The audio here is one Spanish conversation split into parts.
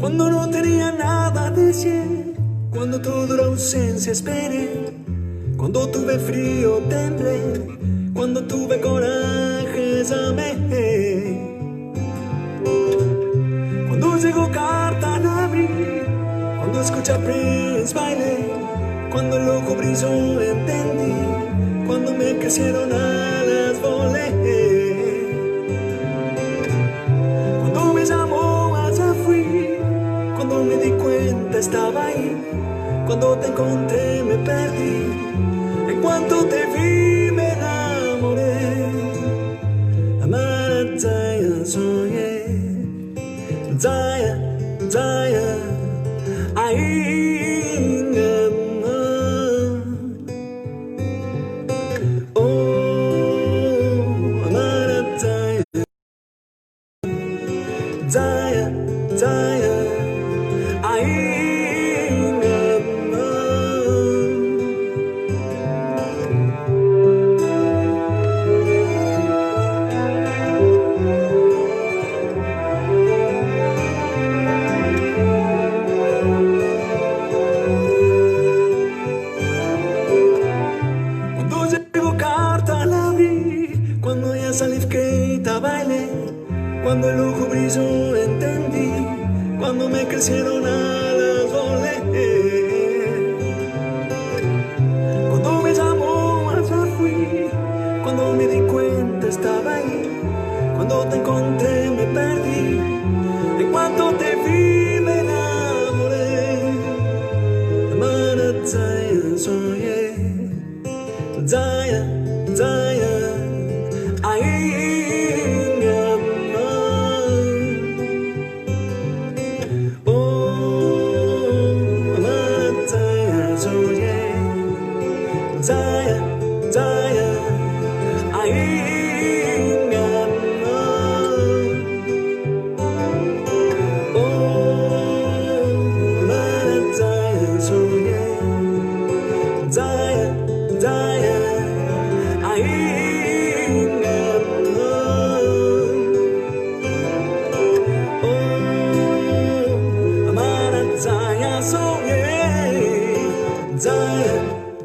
Cuando no tenía nada decir, cuando toda la ausencia esperé, cuando tuve frío temblé, cuando tuve coraje llamé. Cuando llegó carta la abrí, cuando escuché a Prince bailé, cuando el ojo brilló entendí, cuando me crecieron alas volé. Cuando me llamó allá fui, cuando me di cuenta estaba ahí, cuando te encontré me perdí, en cuanto te vi me enamoré. Amar Zaya soñé, Zaya, Zaya, ahí. Zaya, Zaya, cuando llegó carta la abrí, cuando ya salí que bailé, cuando el ojo brilló entendí, cuando me crecieron alas volé. Cuando me llamó allá fui, cuando me di cuenta estaba ahí, cuando te encontré me perdí, en cuanto te vi me enamoré. Amar Zaya soñé, Zaya, Zaya, ahí. Zaya, Zaya, ahí Zaya soñé, Zaya, Zaya, ahí Zaya soñé, Zaya,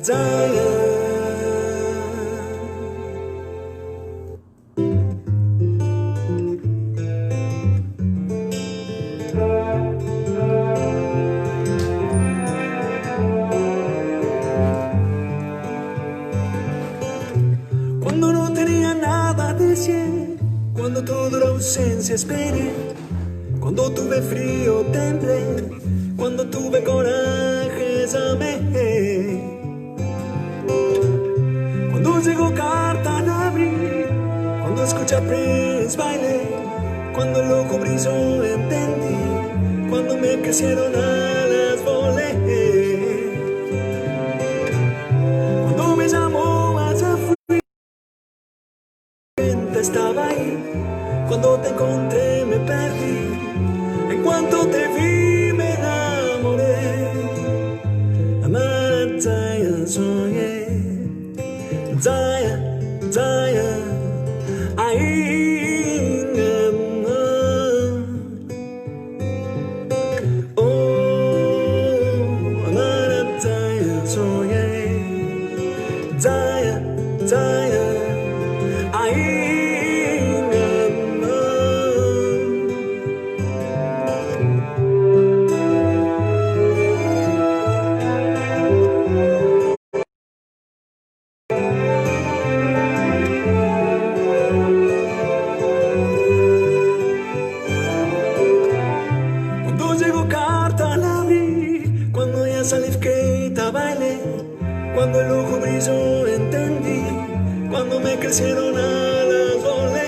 Zaya. Cuando no tenía nada decir, cuando toda la ausencia esperé, cuando tuve frío temblé, cuando tuve coraje llamé. Cuando llegó carta la abrí, cuando escuché a Prince bailé, cuando el ojo brilló entendí, cuando me crecieron alas volé. Cuando me llamó allá fui, estaba ahí, cuando te encontré me perdí, en cuanto te vi me enamoré. Amar Zaya soñé, Zaya, Zaya, ahí amar Zaya soñé, Zaya, Zaya, ahí. Salí que bailé, cuando el ojo brilló entendí, cuando me crecieron alas volé.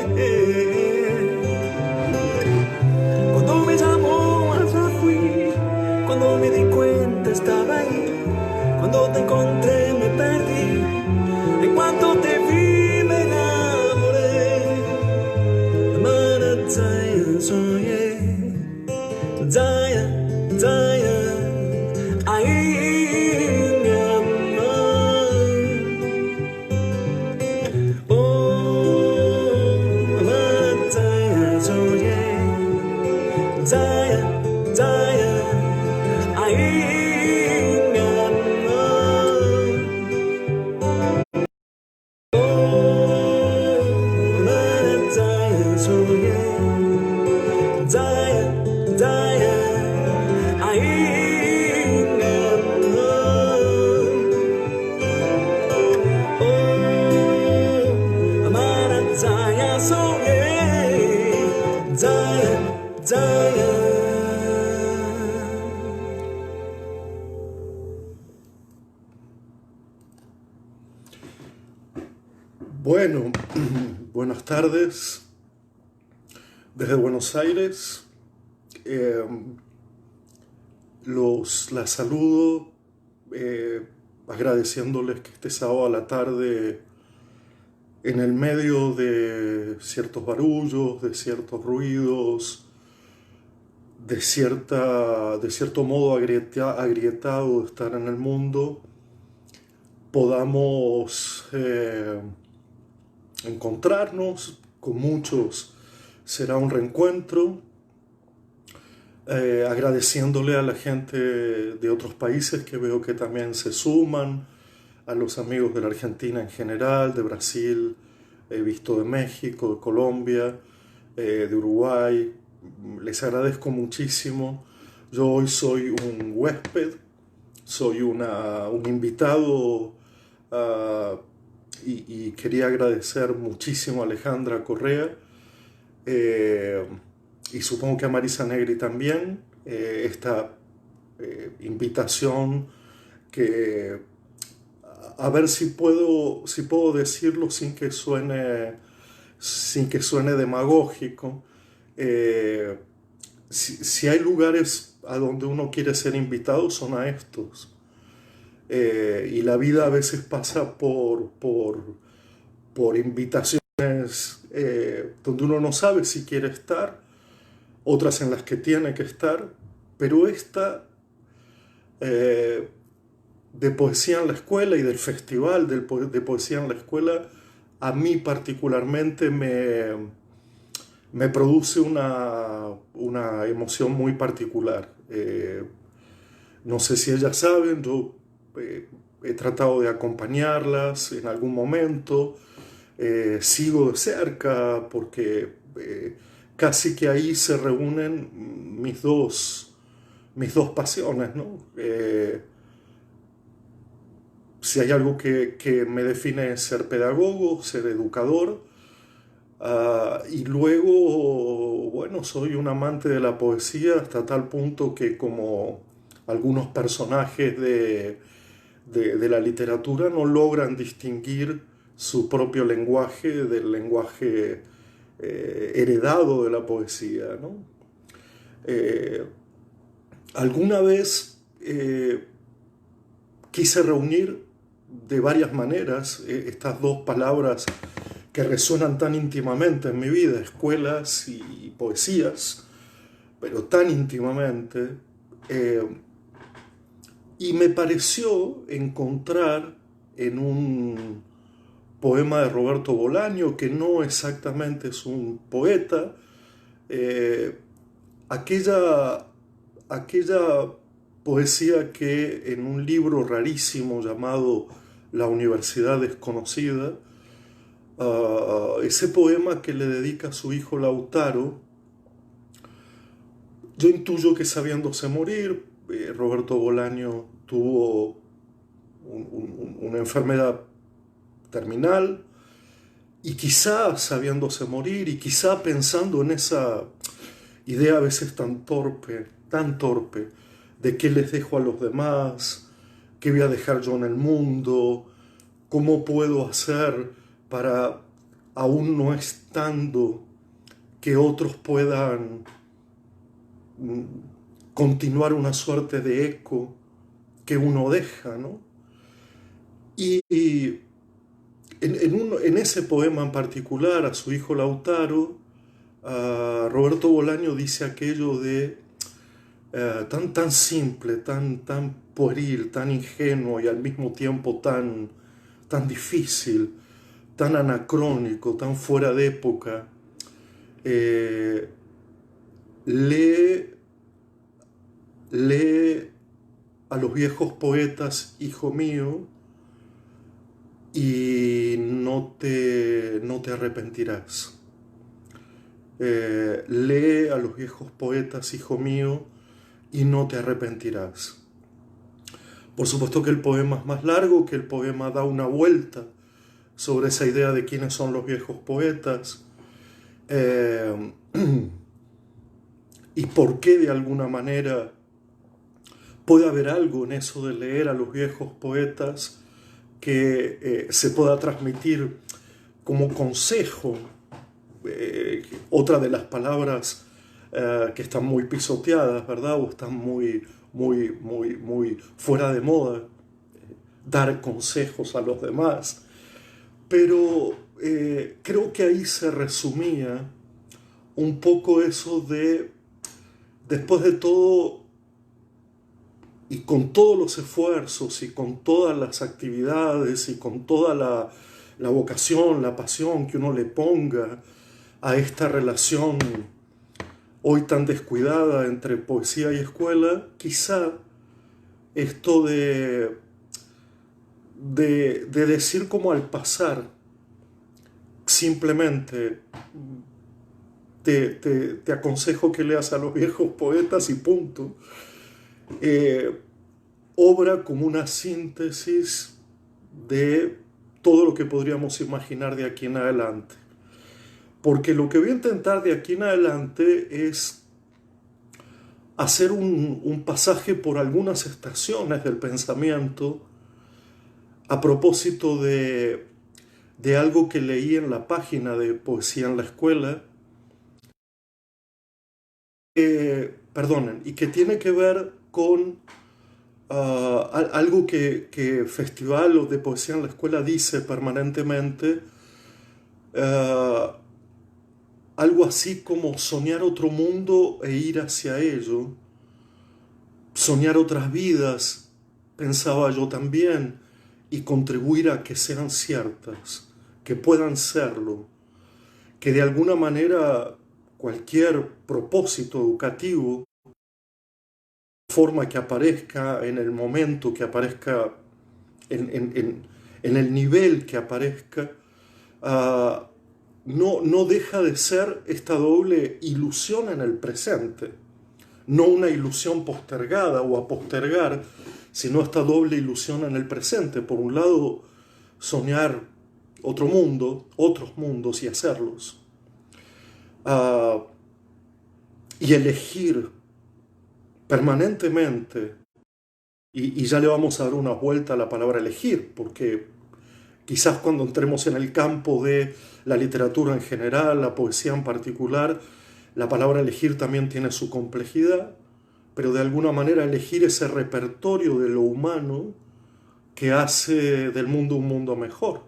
Cuando me llamó allá fui, cuando me di cuenta estaba ahí, cuando te encontré me perdí, en cuanto te vi me enamoré. Amar Zaya soñé, Zaya, Zaya, ahí mi amor. Amar Zaya soñé, Zaya, Zaya, aingan mo. Marat Zaya, soye. Zaya, Zaya, aingan mo. Marat Zaya, soye. Zaya, Zaya. Bueno, buenas tardes desde Buenos Aires. La saludo agradeciéndoles que este sábado a la tarde, en el medio de ciertos barullos, de ciertos ruidos, de cierto modo agrietado de estar en el mundo, podamos encontrarnos. Con muchos será un reencuentro, agradeciéndole a la gente de otros países que veo que también se suman, a los amigos de la Argentina en general, de Brasil, he visto de México, de Colombia, de Uruguay. Les agradezco muchísimo. Yo hoy soy un huésped, soy un invitado, y quería agradecer muchísimo a Alejandra Correa, y supongo que a Marisa Negri también, esta invitación que, a ver si puedo decirlo sin que suene demagógico. Si hay lugares a donde uno quiere ser invitado, son a estos. Y la vida a veces pasa por invitaciones donde uno no sabe si quiere estar, otras en las que tiene que estar, pero esta de poesía en la escuela y del festival de poesía en la escuela, a mí particularmente me produce una emoción muy particular. No sé si ellas saben, yo he tratado de acompañarlas en algún momento, sigo de cerca porque casi que ahí se reúnen mis dos pasiones, ¿no? Si hay algo que me define es ser pedagogo, ser educador, y luego, bueno, soy un amante de la poesía hasta tal punto que, como algunos personajes de la literatura, no logran distinguir su propio lenguaje del lenguaje heredado de la poesía, ¿no? Alguna vez quise reunir de varias maneras estas dos palabras que resuenan tan íntimamente en mi vida, escuelas y poesías, pero tan íntimamente, y me pareció encontrar en un poema de Roberto Bolaño, que no exactamente es un poeta, aquella poesía que en un libro rarísimo llamado La Universidad Desconocida, ese poema que le dedica a su hijo Lautaro, yo intuyo que sabiéndose morir, Roberto Bolaño tuvo una enfermedad terminal, y quizá sabiéndose morir, y quizá pensando en esa idea a veces tan torpe, de qué les dejo a los demás, qué voy a dejar yo en el mundo, cómo puedo hacer para, aún no estando, que otros puedan continuar una suerte de eco que uno deja, ¿no? Y en ese poema en particular, a su hijo Lautaro, Roberto Bolaño dice aquello de tan simple, tan pueril, tan ingenuo y al mismo tiempo tan difícil, tan anacrónico, tan fuera de época. Lee lee a los viejos poetas, hijo mío, y no te arrepentirás. Lee a los viejos poetas, hijo mío, y no te arrepentirás. Por supuesto que el poema es más largo, que el poema da una vuelta sobre esa idea de quiénes son los viejos poetas y por qué de alguna manera puede haber algo en eso de leer a los viejos poetas que se pueda transmitir como consejo. Otra de las palabras que están muy pisoteadas, ¿verdad? O están muy fuera de moda, dar consejos a los demás. Pero creo que ahí se resumía un poco eso de, después de todo, y con todos los esfuerzos, y con todas las actividades, y con toda la vocación, la pasión que uno le ponga a esta relación hoy tan descuidada entre poesía y escuela, quizá esto de decir como al pasar, simplemente te aconsejo que leas a los viejos poetas y punto, obra como una síntesis de todo lo que podríamos imaginar de aquí en adelante. Porque lo que voy a intentar de aquí en adelante es hacer un pasaje por algunas estaciones del pensamiento a propósito de algo que leí en la página de Poesía en la Escuela, y que tiene que ver con algo que Festival de Poesía en la Escuela dice permanentemente, algo así como soñar otro mundo e ir hacia ello, soñar otras vidas, pensaba yo también, y contribuir a que sean ciertas, que puedan serlo, que de alguna manera cualquier propósito educativo, forma que aparezca en el momento, que aparezca en el nivel que aparezca, no deja de ser esta doble ilusión en el presente, no una ilusión postergada o a postergar, sino esta doble ilusión en el presente. Por un lado, soñar otro mundo, otros mundos y hacerlos. Y elegir permanentemente, y ya le vamos a dar una vuelta a la palabra elegir, porque quizás cuando entremos en el campo de la literatura en general, la poesía en particular, la palabra elegir también tiene su complejidad, pero de alguna manera elegir ese repertorio de lo humano que hace del mundo un mundo mejor,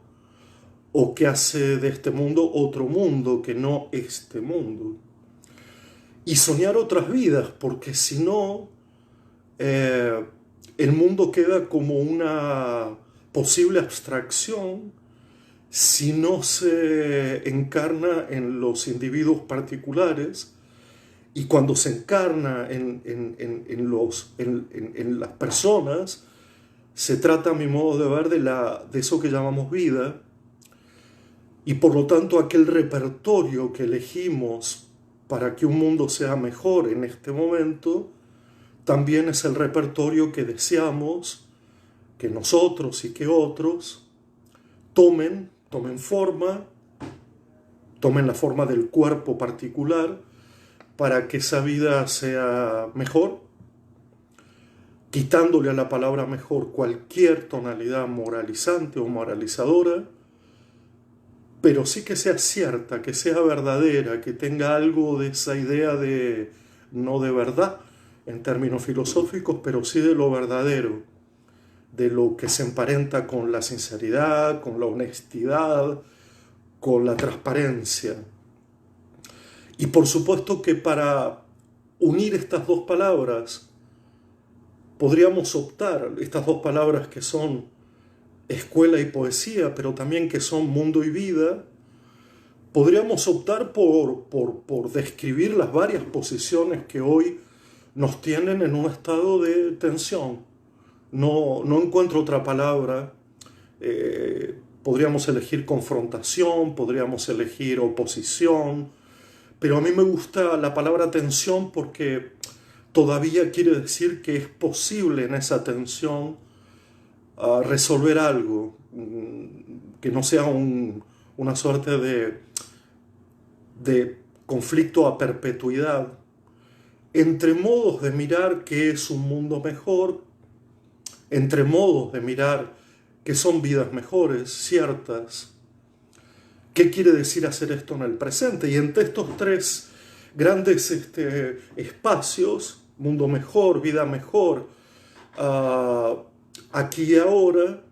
o que hace de este mundo otro mundo que no este mundo. Y soñar otras vidas, porque si no, el mundo queda como una posible abstracción si no se encarna en los individuos particulares, y cuando se encarna en las personas, se trata, a mi modo de ver, de eso que llamamos vida, y por lo tanto aquel repertorio que elegimos para que un mundo sea mejor en este momento, también es el repertorio que deseamos que nosotros y que otros tomen forma, tomen la forma del cuerpo particular, para que esa vida sea mejor, quitándole a la palabra mejor cualquier tonalidad moralizante o moralizadora, pero sí que sea cierta, que sea verdadera, que tenga algo de esa idea de, no de verdad en términos filosóficos, pero sí de lo verdadero, de lo que se emparenta con la sinceridad, con la honestidad, con la transparencia. Y por supuesto que para unir estas dos palabras, podríamos optar, estas dos palabras que son escuela y poesía, pero también que son mundo y vida, podríamos optar por describir las varias posiciones que hoy nos tienen en un estado de tensión. No encuentro otra palabra. Podríamos elegir confrontación, podríamos elegir oposición, pero a mí me gusta la palabra tensión porque todavía quiere decir que es posible en esa tensión resolver algo, que no sea una suerte de conflicto a perpetuidad, entre modos de mirar qué es un mundo mejor, entre modos de mirar qué son vidas mejores, ciertas. ¿Qué quiere decir hacer esto en el presente? Y entre estos tres grandes espacios, mundo mejor, vida mejor, aquí y ahora,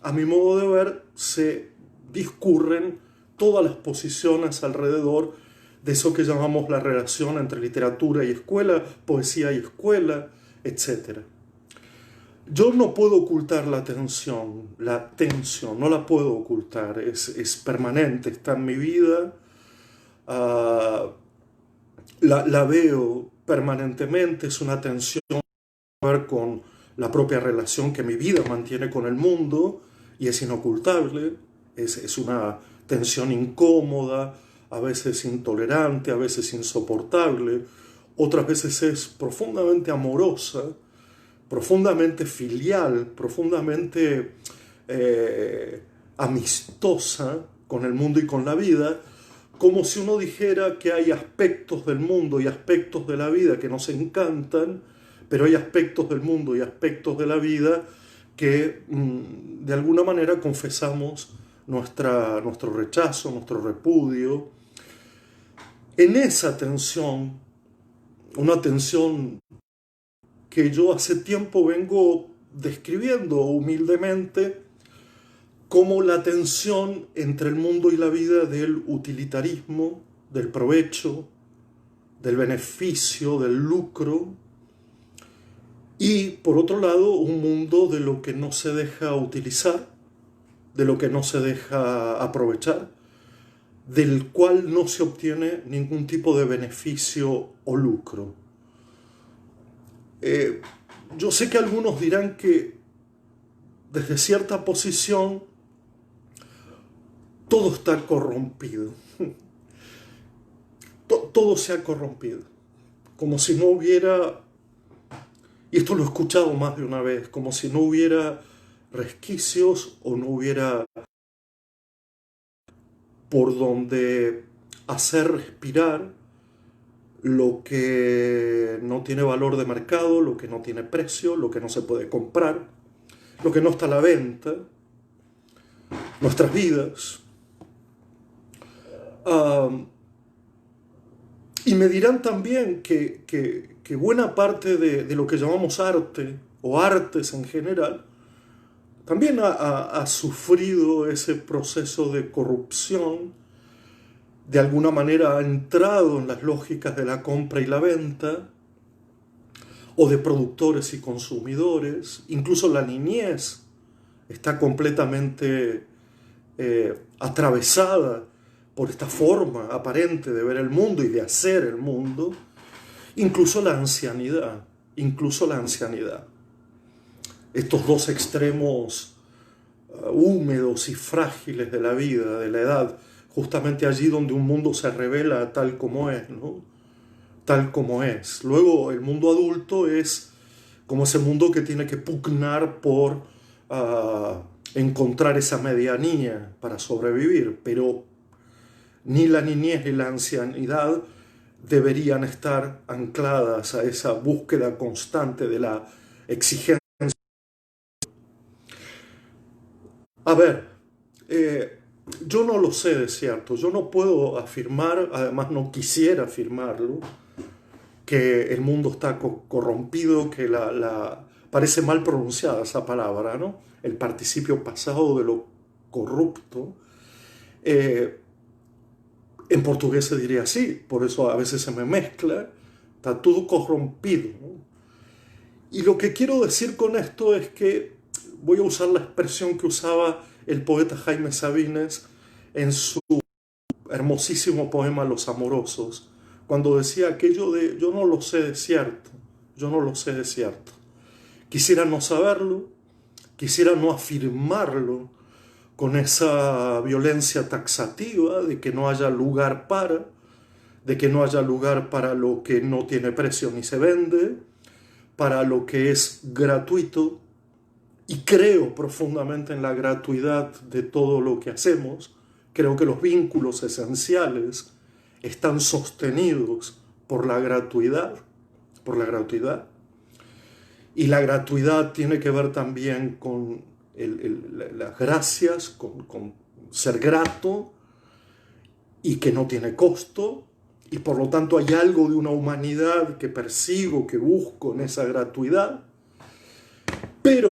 a mi modo de ver, se discurren todas las posiciones alrededor de eso que llamamos la relación entre literatura y escuela, poesía y escuela, etc. Yo no puedo ocultar la tensión, no la puedo ocultar, es permanente, está en mi vida, la veo permanentemente, es una tensión que tiene que ver con la propia relación que mi vida mantiene con el mundo y es inocultable, es una tensión incómoda, a veces intolerante, a veces insoportable, otras veces es profundamente amorosa, profundamente filial, profundamente amistosa con el mundo y con la vida, como si uno dijera que hay aspectos del mundo y aspectos de la vida que nos encantan, pero hay aspectos del mundo y aspectos de la vida que de alguna manera confesamos nuestro rechazo, nuestro repudio. En esa tensión, una tensión que yo hace tiempo vengo describiendo humildemente como la tensión entre el mundo y la vida del utilitarismo, del provecho, del beneficio, del lucro, y por otro lado un mundo de lo que no se deja utilizar, de lo que no se deja aprovechar, del cual no se obtiene ningún tipo de beneficio o lucro. Yo sé que algunos dirán que desde cierta posición todo está corrompido. Todo se ha corrompido. Como si no hubiera, y esto lo he escuchado más de una vez, como si no hubiera resquicios o no hubiera por donde hacer respirar lo que no tiene valor de mercado, lo que no tiene precio, lo que no se puede comprar, lo que no está a la venta, nuestras vidas. Y me dirán también que buena parte de lo que llamamos arte, o artes en general, también ha sufrido ese proceso de corrupción, de alguna manera ha entrado en las lógicas de la compra y la venta, o de productores y consumidores. Incluso la niñez está completamente atravesada por esta forma aparente de ver el mundo y de hacer el mundo. Incluso la ancianidad. Estos dos extremos húmedos y frágiles de la vida, de la edad, justamente allí donde un mundo se revela tal como es, ¿no? Tal como es. Luego el mundo adulto es como ese mundo que tiene que pugnar por encontrar esa medianía para sobrevivir, pero ni la niñez ni la ancianidad deberían estar ancladas a esa búsqueda constante de la exigencia. A ver, yo no lo sé de cierto, yo no puedo afirmar, además no quisiera afirmarlo, que el mundo está corrompido, que parece mal pronunciada esa palabra, ¿no? El participio pasado de lo corrupto. En portugués se diría así, por eso a veces se me mezcla, está todo corrompido, ¿no? Y lo que quiero decir con esto es que voy a usar la expresión que usaba el poeta Jaime Sabines en su hermosísimo poema Los Amorosos, cuando decía aquello de yo no lo sé de cierto, yo no lo sé de cierto. Quisiera no saberlo, quisiera no afirmarlo con esa violencia taxativa de que no haya lugar para, de que no haya lugar para lo que no tiene precio ni se vende, para lo que es gratuito, y creo profundamente en la gratuidad de todo lo que hacemos. Creo que los vínculos esenciales están sostenidos por la gratuidad, y la gratuidad tiene que ver también con las gracias, con ser grato, y que no tiene costo, y por lo tanto hay algo de una humanidad que persigo, que busco en esa gratuidad. Pero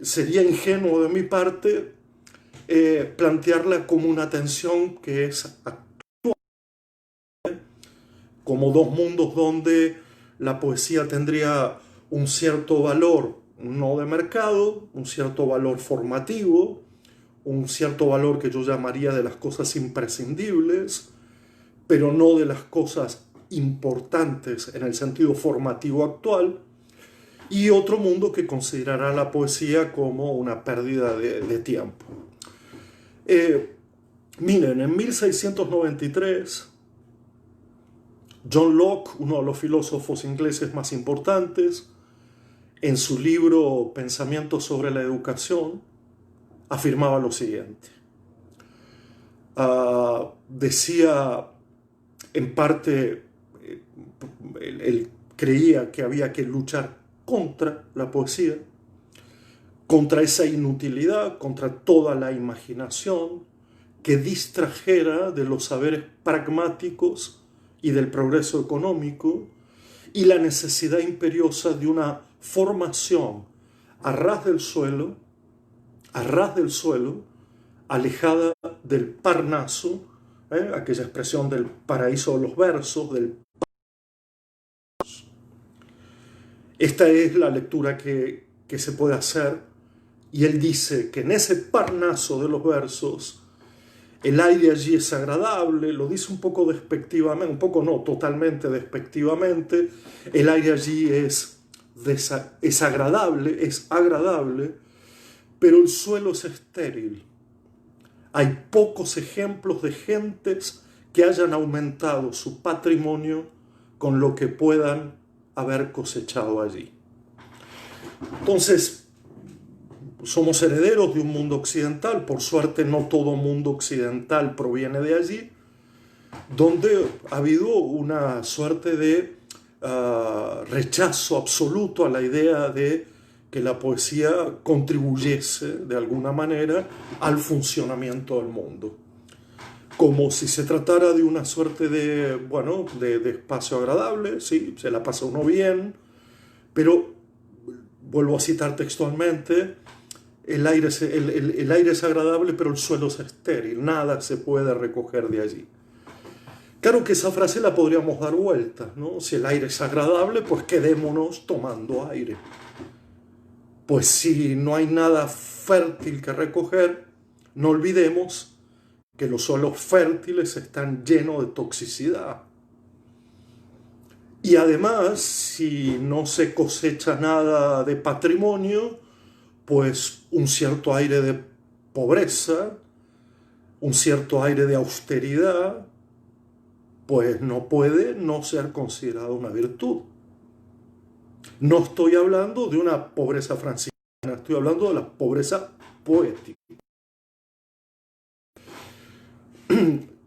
sería ingenuo de mi parte plantearla como una tensión que es actual, como dos mundos donde la poesía tendría un cierto valor no de mercado, un cierto valor formativo, un cierto valor que yo llamaría de las cosas imprescindibles, pero no de las cosas importantes en el sentido formativo actual, y otro mundo que considerará la poesía como una pérdida de tiempo. Miren, en 1693, John Locke, uno de los filósofos ingleses más importantes, en su libro Pensamientos sobre la educación, afirmaba lo siguiente. Decía, en parte, él creía que había que luchar contra la poesía, contra esa inutilidad, contra toda la imaginación que distrajera de los saberes pragmáticos y del progreso económico, y la necesidad imperiosa de una formación a ras del suelo, alejada del Parnaso, aquella expresión del paraíso de los versos, Esta es la lectura que se puede hacer, y él dice que en ese Parnaso de los versos el aire allí es agradable, lo dice un poco despectivamente, un poco no, totalmente despectivamente, el aire allí es agradable, pero el suelo es estéril. Hay pocos ejemplos de gentes que hayan aumentado su patrimonio con lo que puedan haber cosechado allí. Entonces, somos herederos de un mundo occidental, por suerte no todo mundo occidental proviene de allí, donde ha habido una suerte de rechazo absoluto a la idea de que la poesía contribuyese de alguna manera al funcionamiento del mundo. Como si se tratara de una suerte de espacio agradable, sí, se la pasa uno bien, pero, vuelvo a citar textualmente, el aire es agradable, pero el suelo es estéril, nada se puede recoger de allí. Claro que esa frase la podríamos dar vuelta, ¿no? Si el aire es agradable, pues quedémonos tomando aire. Pues si no hay nada fértil que recoger, no olvidemos que los suelos fértiles están llenos de toxicidad. Y además, si no se cosecha nada de patrimonio, pues un cierto aire de pobreza, un cierto aire de austeridad, pues no puede no ser considerado una virtud. No estoy hablando de una pobreza franciscana, estoy hablando de la pobreza poética.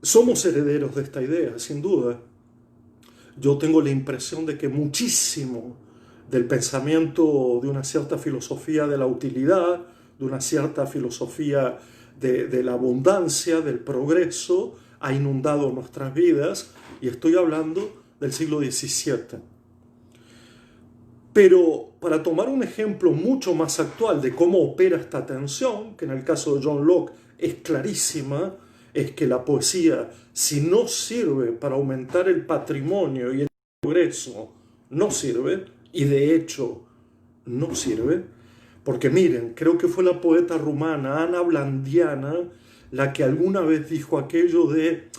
Somos herederos de esta idea, sin duda. Yo tengo la impresión de que muchísimo del pensamiento de una cierta filosofía de la utilidad, de una cierta filosofía de la abundancia, del progreso, ha inundado nuestras vidas, y estoy hablando del siglo XVII. Pero para tomar un ejemplo mucho más actual de cómo opera esta tensión, que en el caso de John Locke es clarísima, es que la poesía, si no sirve para aumentar el patrimonio y el progreso, no sirve, y de hecho no sirve, porque miren, creo que fue la poeta rumana Ana Blandiana la que alguna vez dijo aquello de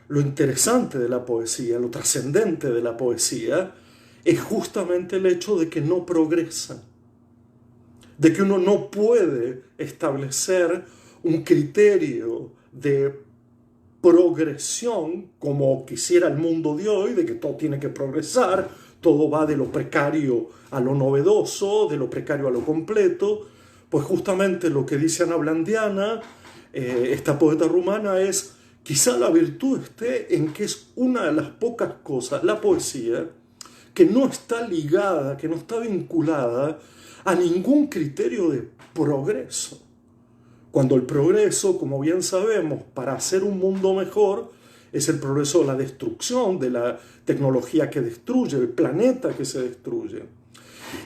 lo interesante de la poesía, lo trascendente de la poesía, es justamente el hecho de que no progresan, de que uno no puede establecer un criterio de progresión como quisiera el mundo de hoy, de que todo tiene que progresar, todo va de lo precario a lo novedoso, de lo precario a lo completo. Pues justamente lo que dice Ana Blandiana, esta poeta rumana, es quizá la virtud esté en que es una de las pocas cosas, la poesía, que no está ligada, que no está vinculada a ningún criterio de progreso. Cuando el progreso, como bien sabemos, para hacer un mundo mejor, es el progreso de la destrucción, de la tecnología que destruye, el planeta que se destruye.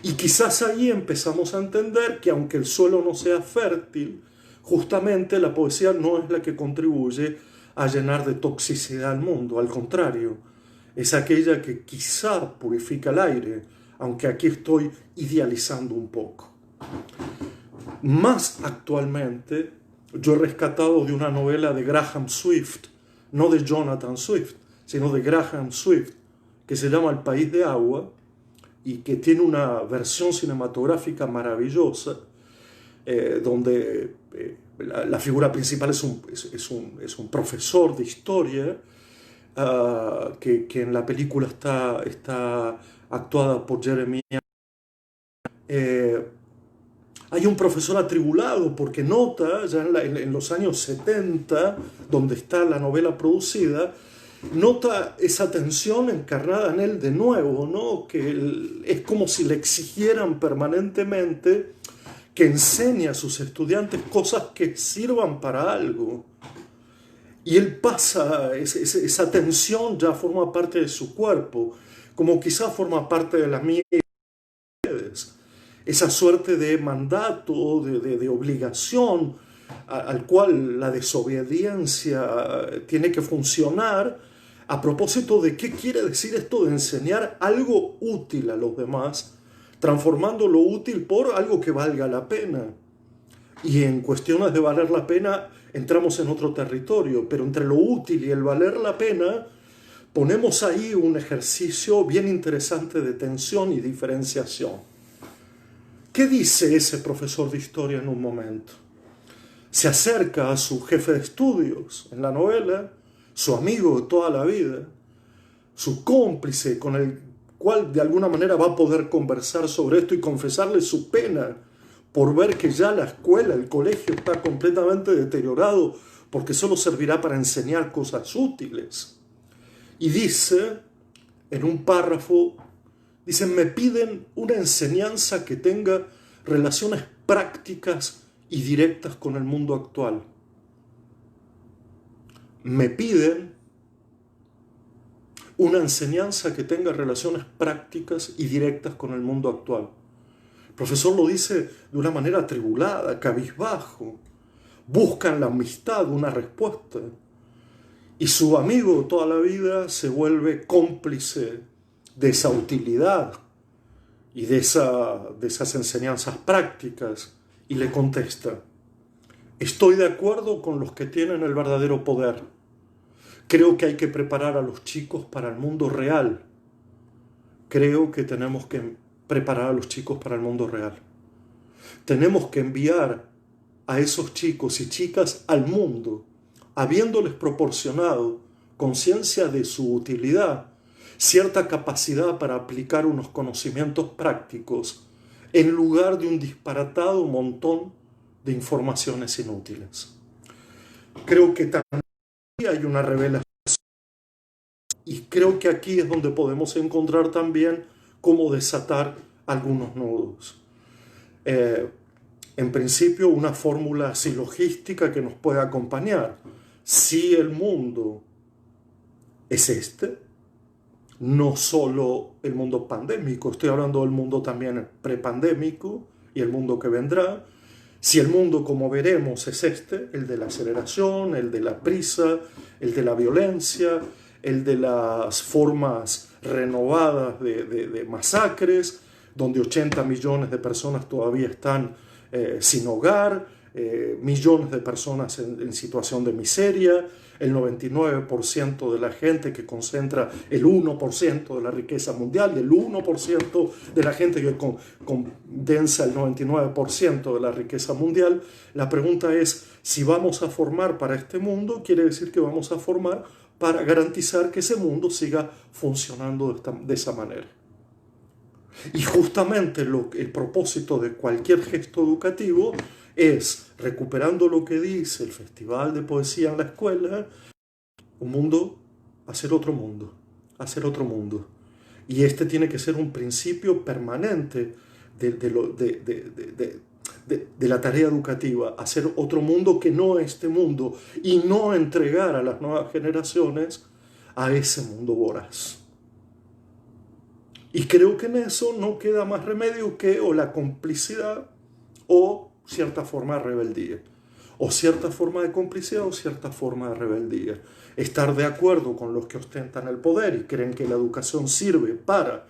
Y quizás ahí empezamos a entender que aunque el suelo no sea fértil, justamente la poesía no es la que contribuye a llenar de toxicidad al mundo, al contrario, es aquella que quizá purifica el aire, aunque aquí estoy idealizando un poco. Más actualmente, yo he rescatado de una novela de Graham Swift, no de Jonathan Swift, sino de Graham Swift, que se llama El País de Agua, y que tiene una versión cinematográfica maravillosa, donde la figura principal es un profesor de historia, que en la película está actuada por Jeremy. Hay un profesor atribulado porque nota, ya en los años 70, donde está la novela producida, nota esa tensión encarnada en él de nuevo, ¿no? Que es como si le exigieran permanentemente que enseñe a sus estudiantes cosas que sirvan para algo. Y él pasa, esa tensión ya forma parte de su cuerpo, como quizás forma parte de la mía. Esa suerte de mandato, de obligación al cual la desobediencia tiene que funcionar, a propósito de qué quiere decir esto de enseñar algo útil a los demás, transformando lo útil por algo que valga la pena. Y en cuestiones de valer la pena entramos en otro territorio, pero entre lo útil y el valer la pena ponemos ahí un ejercicio bien interesante de tensión y diferenciación. ¿Qué dice ese profesor de historia en un momento? Se acerca a su jefe de estudios en la novela, su amigo de toda la vida, su cómplice con el cual de alguna manera va a poder conversar sobre esto y confesarle su pena por ver que ya la escuela, el colegio está completamente deteriorado porque solo servirá para enseñar cosas útiles. Y dice, en un párrafo, dice, me piden una enseñanza que tenga relaciones prácticas y directas con el mundo actual. Me piden una enseñanza que tenga relaciones prácticas y directas con el mundo actual. El profesor lo dice de una manera atribulada, cabizbajo. Buscan la amistad, una respuesta. Y su amigo toda la vida se vuelve cómplice de esa utilidad y de esas enseñanzas prácticas, y le contesta, estoy de acuerdo con los que tienen el verdadero poder. Creo que hay que preparar a los chicos para el mundo real. Creo que tenemos que preparar a los chicos para el mundo real. Tenemos que enviar a esos chicos y chicas al mundo, habiéndoles proporcionado conciencia de su utilidad, cierta capacidad para aplicar unos conocimientos prácticos en lugar de un disparatado montón de informaciones inútiles. Creo que también hay una revelación y creo que aquí es donde podemos encontrar también cómo desatar algunos nudos. En principio, una fórmula silogística que nos puede acompañar. Si el mundo es este, no solo el mundo pandémico, estoy hablando del mundo también prepandémico y el mundo que vendrá. Si el mundo, como veremos, es este, el de la aceleración, el de la prisa, el de la violencia, el de las formas renovadas de masacres, donde 80 millones de personas todavía están sin hogar, millones de personas en situación de miseria, el 99% de la gente que concentra el 1% de la riqueza mundial y el 1% de la gente que condensa el 99% de la riqueza mundial. La pregunta es, si vamos a formar para este mundo, quiere decir que vamos a formar para garantizar que ese mundo siga funcionando de esa manera. Y justamente el propósito de cualquier gesto educativo es, recuperando lo que dice el Festival de Poesía en la Escuela, un mundo, hacer otro mundo, hacer otro mundo. Y este tiene que ser un principio permanente de la tarea educativa, hacer otro mundo que no este mundo, y no entregar a las nuevas generaciones a ese mundo voraz. Y creo que en eso no queda más remedio que o la complicidad o cierta forma de rebeldía. O cierta forma de complicidad o cierta forma de rebeldía. Estar de acuerdo con los que ostentan el poder y creen que la educación sirve para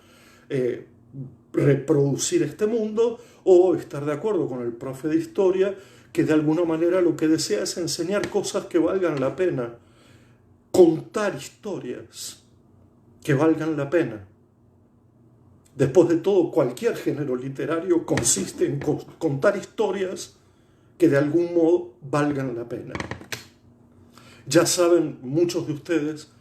reproducir este mundo, o estar de acuerdo con el profe de historia que de alguna manera lo que desea es enseñar cosas que valgan la pena, contar historias que valgan la pena. Después de todo, cualquier género literario consiste en contar historias que de algún modo valgan la pena. Ya saben muchos de ustedes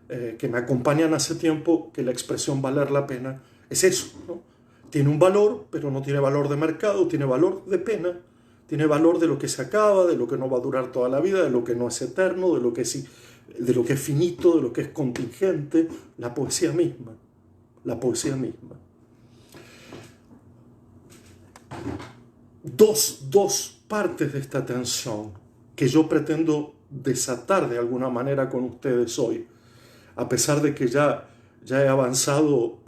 que me acompañan hace tiempo que la expresión valer la pena es eso, ¿no? Tiene un valor, pero no tiene valor de mercado, tiene valor de pena, tiene valor de lo que se acaba, de lo que no va a durar toda la vida, de lo que no es eterno, de lo que es finito, de lo que es contingente, la poesía misma, la poesía misma. Dos partes de esta tensión que yo pretendo desatar de alguna manera con ustedes hoy, a pesar de que ya he avanzado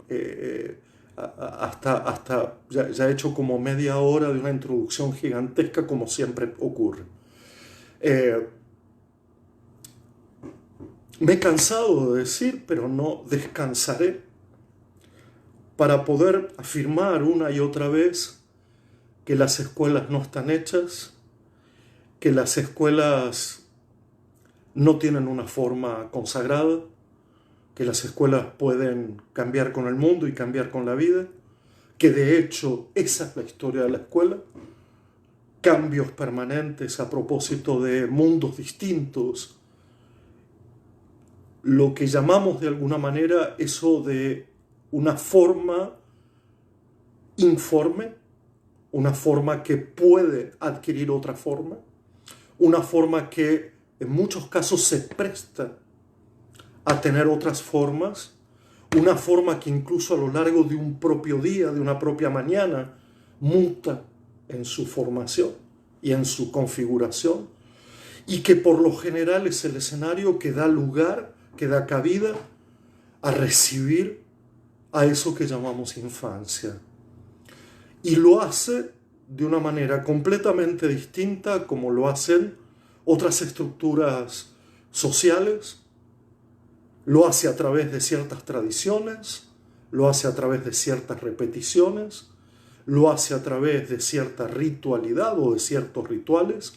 ya he hecho como media hora de una introducción gigantesca, como siempre ocurre. Me he cansado de decir, pero no descansaré, para poder afirmar una y otra vez que las escuelas no están hechas, que las escuelas no tienen una forma consagrada, que las escuelas pueden cambiar con el mundo y cambiar con la vida, que de hecho esa es la historia de la escuela, cambios permanentes a propósito de mundos distintos, lo que llamamos de alguna manera eso de una forma informe, una forma que puede adquirir otra forma, una forma que en muchos casos se presta a tener otras formas, una forma que incluso a lo largo de un propio día, de una propia mañana, muta en su formación y en su configuración, y que por lo general es el escenario que da lugar, que da cabida a recibir a eso que llamamos infancia. Y lo hace de una manera completamente distinta como lo hacen otras estructuras sociales. Lo hace a través de ciertas tradiciones, lo hace a través de ciertas repeticiones, lo hace a través de cierta ritualidad o de ciertos rituales,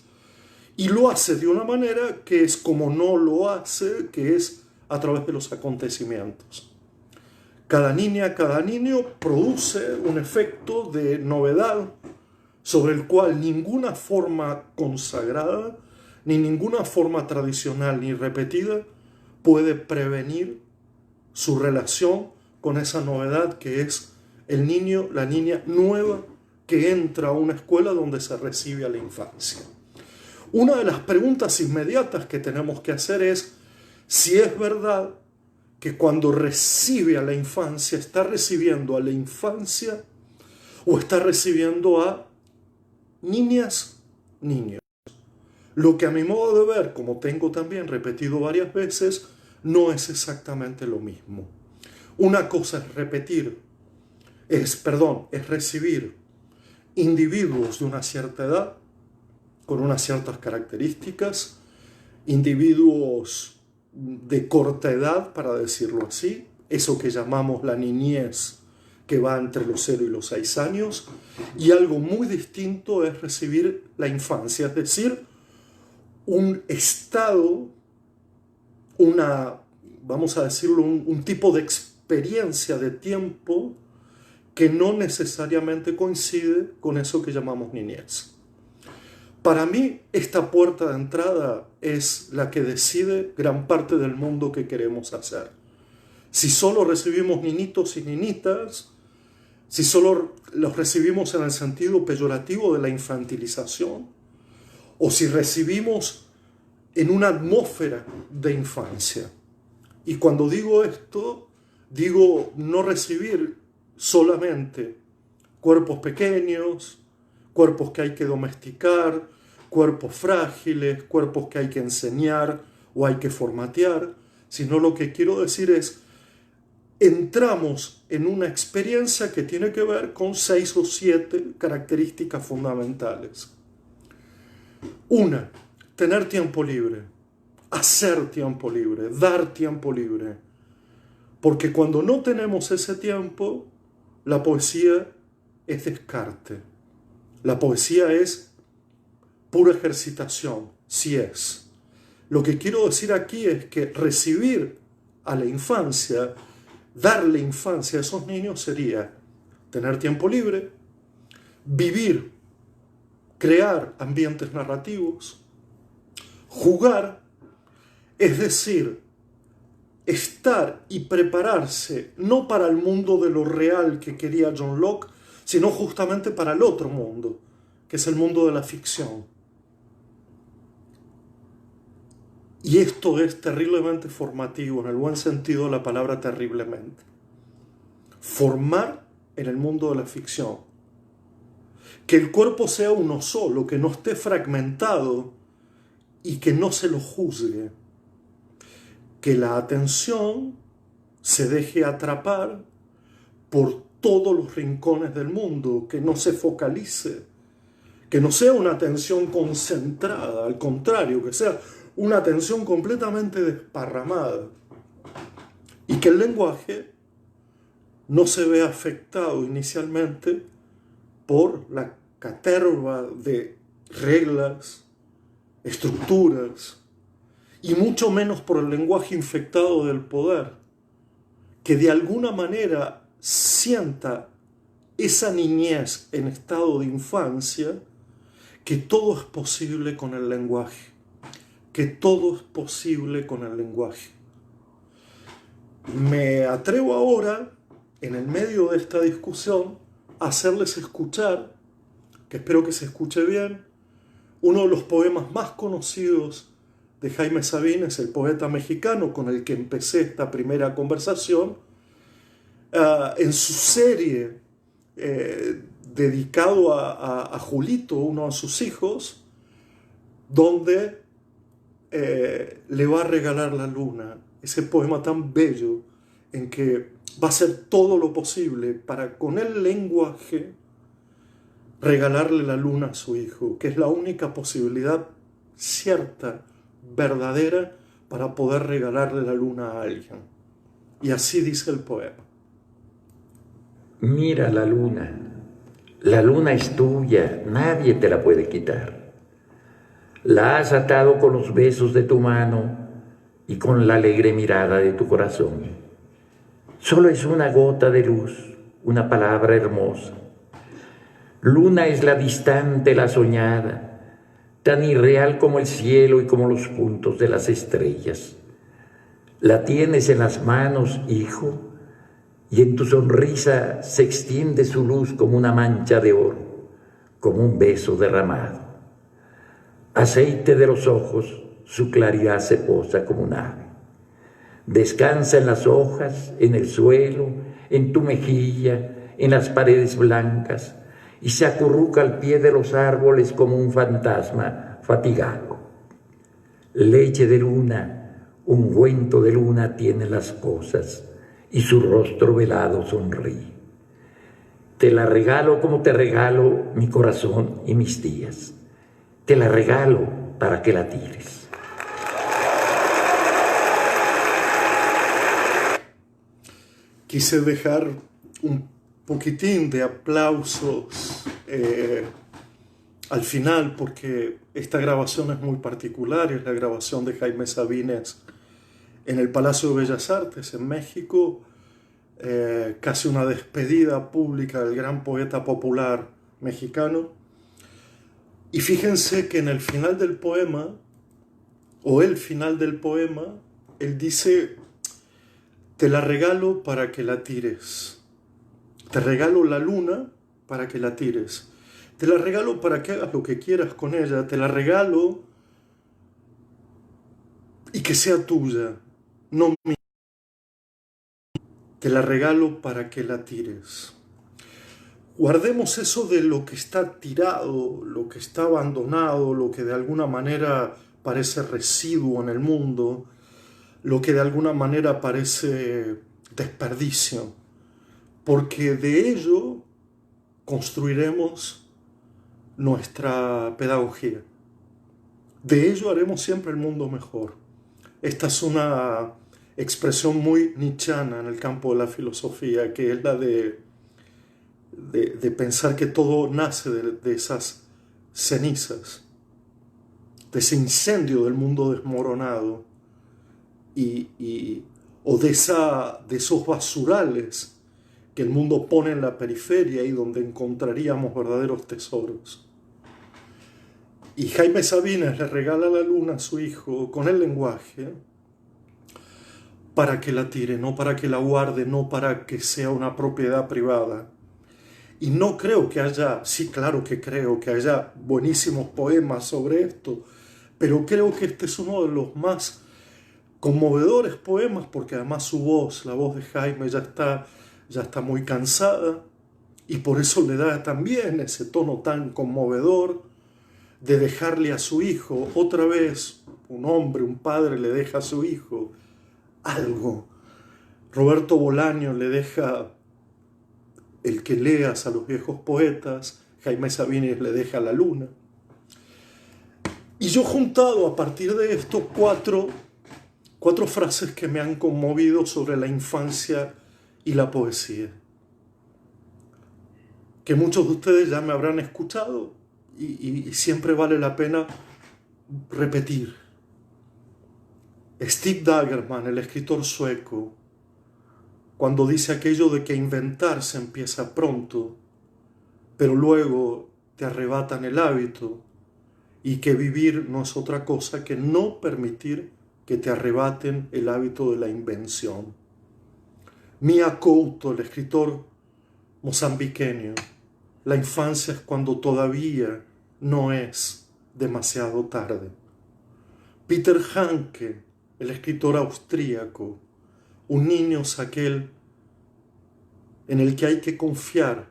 y lo hace de una manera que es como no lo hace, que es a través de los acontecimientos. Cada niña, cada niño produce un efecto de novedad sobre el cual ninguna forma consagrada, ni ninguna forma tradicional ni repetida puede prevenir su relación con esa novedad que es el niño, la niña nueva que entra a una escuela donde se recibe a la infancia. Una de las preguntas inmediatas que tenemos que hacer es si es verdad que cuando recibe a la infancia, está recibiendo a la infancia o está recibiendo a niñas, niños. Lo que a mi modo de ver, como tengo también repetido varias veces, no es exactamente lo mismo. Una cosa es recibir individuos de una cierta edad, con unas ciertas características, individuos de corta edad, para decirlo así, eso que llamamos la niñez que va entre los 0 y los 6 años, y algo muy distinto es recibir la infancia, es decir, un estado, vamos a decirlo, un tipo de experiencia de tiempo que no necesariamente coincide con eso que llamamos niñez. Para mí, esta puerta de entrada es la que decide gran parte del mundo que queremos hacer. Si solo recibimos niñitos y niñitas, si solo los recibimos en el sentido peyorativo de la infantilización, o si recibimos en una atmósfera de infancia. Y cuando digo esto, digo no recibir solamente cuerpos pequeños, cuerpos que hay que domesticar, cuerpos frágiles, cuerpos que hay que enseñar o hay que formatear, sino lo que quiero decir es, entramos en una experiencia que tiene que ver con 6 o 7 características fundamentales. Una, tener tiempo libre, hacer tiempo libre, dar tiempo libre. Porque cuando no tenemos ese tiempo, la poesía es descarte. La poesía es pura ejercitación, sí es. Lo que quiero decir aquí es que recibir a la infancia, darle infancia a esos niños sería tener tiempo libre, vivir, crear ambientes narrativos, jugar, es decir, estar y prepararse no para el mundo de lo real que quería John Locke, sino justamente para el otro mundo, que es el mundo de la ficción. Y esto es terriblemente formativo, en el buen sentido de la palabra terriblemente. Formar en el mundo de la ficción. Que el cuerpo sea uno solo, que no esté fragmentado y que no se lo juzgue. Que la atención se deje atrapar por todos los rincones del mundo, que no se focalice, que no sea una atención concentrada, al contrario, que sea una atención completamente desparramada y que el lenguaje no se vea afectado inicialmente por la caterva de reglas, estructuras y mucho menos por el lenguaje infectado del poder, que de alguna manera sienta esa niñez en estado de infancia, que todo es posible con el lenguaje. Que todo es posible con el lenguaje. Me atrevo ahora, en el medio de esta discusión, a hacerles escuchar, que espero que se escuche bien, uno de los poemas más conocidos de Jaime Sabines, el poeta mexicano con el que empecé esta primera conversación, en su serie dedicado a Julito, uno de sus hijos, donde le va a regalar la luna, ese poema tan bello en que va a hacer todo lo posible para con el lenguaje regalarle la luna a su hijo, que es la única posibilidad cierta, verdadera, para poder regalarle la luna a alguien. Y así dice el poema. Mira la luna es tuya, nadie te la puede quitar. La has atado con los besos de tu mano y con la alegre mirada de tu corazón. Solo es una gota de luz, una palabra hermosa. Luna es la distante, la soñada, tan irreal como el cielo y como los puntos de las estrellas. La tienes en las manos, hijo, y en tu sonrisa se extiende su luz como una mancha de oro, como un beso derramado. Aceite de los ojos, su claridad se posa como un ave. Descansa en las hojas, en el suelo, en tu mejilla, en las paredes blancas, y se acurruca al pie de los árboles como un fantasma fatigado. Leche de luna, ungüento de luna tiene las cosas, y su rostro velado sonríe. Te la regalo como te regalo mi corazón y mis días. Te la regalo para que la tires. Quise dejar poquitín de aplausos al final, porque esta grabación es muy particular, es la grabación de Jaime Sabines en el Palacio de Bellas Artes en México, casi una despedida pública del gran poeta popular mexicano. Y fíjense que en el final del poema, o el final del poema, él dice: te la regalo para que la tires. Te regalo la luna para que la tires. Te la regalo para que hagas lo que quieras con ella. Te la regalo y que sea tuya, no mía. Te la regalo para que la tires. Guardemos eso de lo que está tirado, lo que está abandonado, lo que de alguna manera parece residuo en el mundo, lo que de alguna manera parece desperdicio, porque de ello construiremos nuestra pedagogía. De ello haremos siempre el mundo mejor. Esta es una expresión muy nietzscheana en el campo de la filosofía, que es la de pensar que todo nace de esas cenizas, de ese incendio del mundo desmoronado, o de esos basurales que el mundo pone en la periferia y donde encontraríamos verdaderos tesoros. Y Jaime Sabines le regala la luna a su hijo con el lenguaje para que la tire, no para que la guarde, no para que sea una propiedad privada. Y no creo que haya, sí, claro que creo que haya buenísimos poemas sobre esto, pero creo que este es uno de los más conmovedores poemas, porque además su voz, la voz de Jaime, ya está muy cansada, y por eso le da también ese tono tan conmovedor de dejarle a su hijo, otra vez un hombre, un padre le deja a su hijo algo. Roberto Bolaño le deja el que leas a los viejos poetas, Jaime Sabines le deja la luna. Y yo he juntado a partir de esto cuatro frases que me han conmovido sobre la infancia y la poesía, que muchos de ustedes ya me habrán escuchado y siempre vale la pena repetir. Stig Dagerman, el escritor sueco, cuando dice aquello de que inventar se empieza pronto, pero luego te arrebatan el hábito, y que vivir no es otra cosa que no permitir que te arrebaten el hábito de la invención. Mia Couto, el escritor mozambiqueño, la infancia es cuando todavía no es demasiado tarde. Peter Hanke, el escritor austríaco, un niño es aquel en el que hay que confiar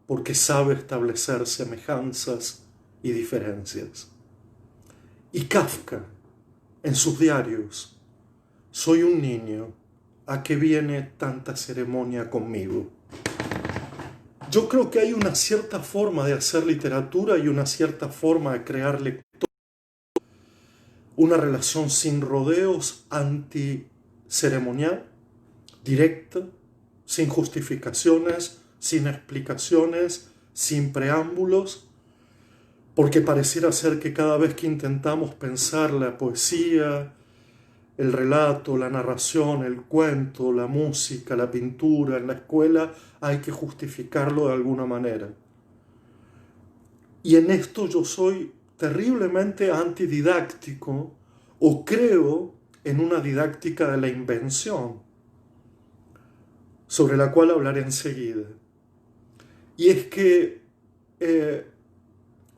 porque sabe establecer semejanzas y diferencias. Y Kafka, en sus diarios: soy un niño, ¿a qué viene tanta ceremonia conmigo? Yo creo que hay una cierta forma de hacer literatura y una cierta forma de crear lectura, una relación sin rodeos, anticeremonial, directa, sin justificaciones, sin explicaciones, sin preámbulos, porque pareciera ser que cada vez que intentamos pensar la poesía, el relato, la narración, el cuento, la música, la pintura en la escuela, hay que justificarlo de alguna manera. Y en esto yo soy terriblemente antididáctico, o creo en una didáctica de la invención, sobre la cual hablaré enseguida. Y es que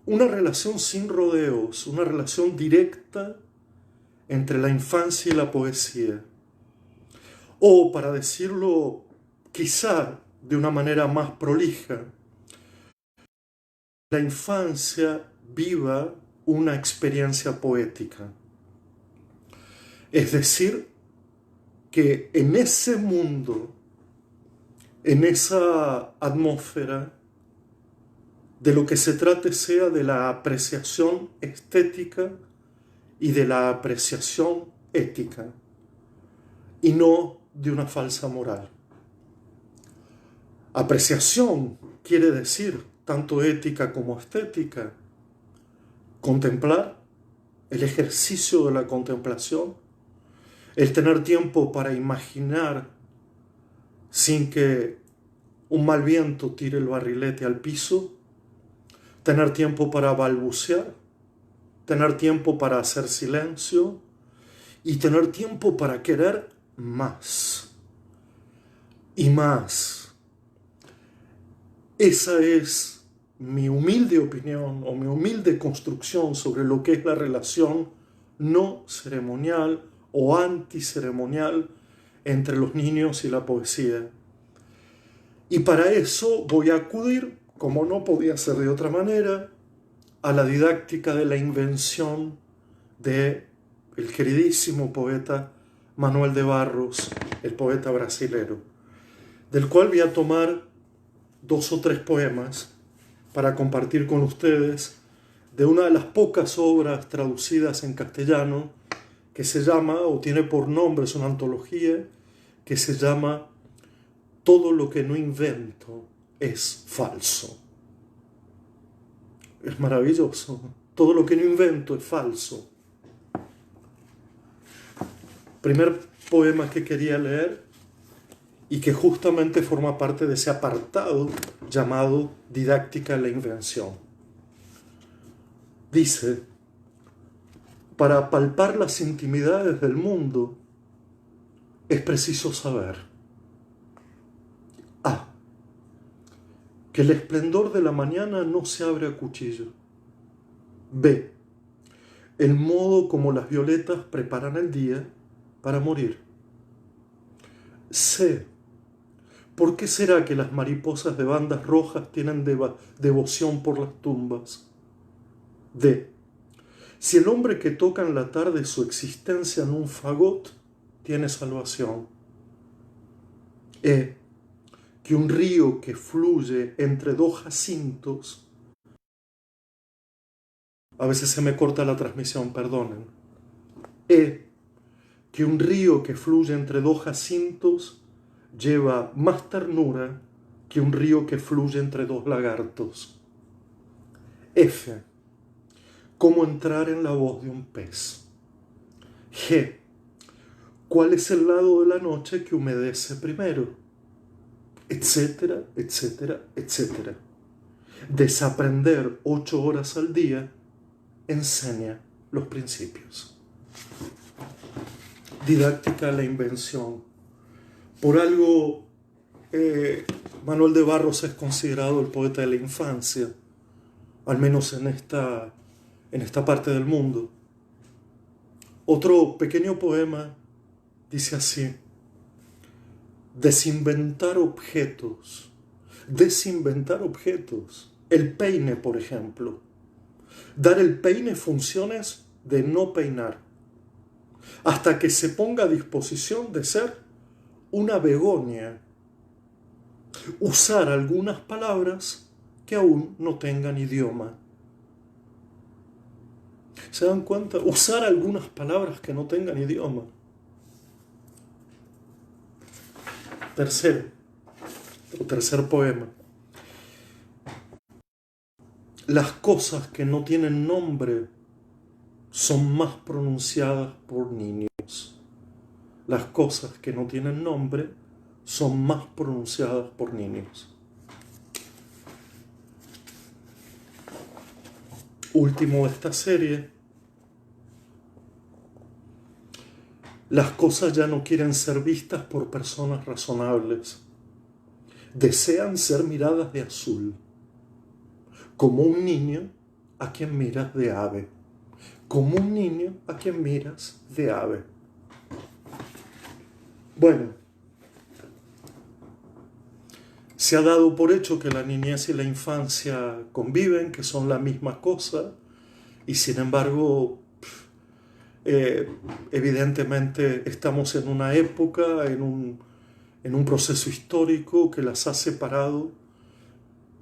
una relación sin rodeos, una relación directa entre la infancia y la poesía, o para decirlo quizá de una manera más prolija, la infancia viva una experiencia poética. Es decir, que en ese mundo, en esa atmósfera, de lo que se trate sea de la apreciación estética y de la apreciación ética, y no de una falsa moral. Apreciación quiere decir tanto ética como estética. Contemplar, el ejercicio de la contemplación, el tener tiempo para imaginar sin que un mal viento tire el barrilete al piso, tener tiempo para balbucear, tener tiempo para hacer silencio y tener tiempo para querer más y más. Esa es mi humilde opinión o mi humilde construcción sobre lo que es la relación no ceremonial o anticeremonial entre los niños y la poesía. Y para eso voy a acudir, como no podía ser de otra manera, a la didáctica de la invención de el queridísimo poeta Manuel de Barros, el poeta brasilero, del cual voy a tomar 2 o 3 poemas para compartir con ustedes de una de las pocas obras traducidas en castellano que se llama, o tiene por nombre, es una antología, que se llama Todo lo que no invento es falso. Es maravilloso. Todo lo que no invento es falso. Primer poema que quería leer y que justamente forma parte de ese apartado llamado Didáctica de la Invención. Dice: para palpar las intimidades del mundo es preciso saber A. Que el esplendor de la mañana no se abre a cuchillo. B. El modo como las violetas preparan el día para morir. C. ¿Por qué será que las mariposas de bandas rojas tienen devoción por las tumbas? D. Si el hombre que toca en la tarde su existencia en un fagot tiene salvación. E. Que un río que fluye entre 2 jacintos... A veces se me corta la transmisión, perdonen. E. Que un río que fluye entre 2 jacintos lleva más ternura que un río que fluye entre 2 lagartos. F. Cómo entrar en la voz de un pez. G. ¿Cuál es el lado de la noche que humedece primero? Etcétera, etcétera, etcétera. Desaprender 8 horas al día enseña los principios. Didáctica de la invención. Por algo, Manuel de Barros es considerado el poeta de la infancia, al menos en esta parte del mundo. Otro pequeño poema dice así: desinventar objetos. El peine, por ejemplo. Dar el peine funciones de no peinar, hasta que se ponga a disposición de ser una begonia. Usar algunas palabras que aún no tengan idioma. ¿Se dan cuenta? Usar algunas palabras que no tengan idioma. Tercer poema. Las cosas que no tienen nombre son más pronunciadas por niños. Las cosas que no tienen nombre son más pronunciadas por niños. Último de esta serie. Las cosas ya no quieren ser vistas por personas razonables. Desean ser miradas de azul, como un niño a quien miras de ave. Como un niño a quien miras de ave. Bueno, se ha dado por hecho que la niñez y la infancia conviven, que son la misma cosa, y sin embargo, evidentemente estamos en una época, en un proceso histórico que las ha separado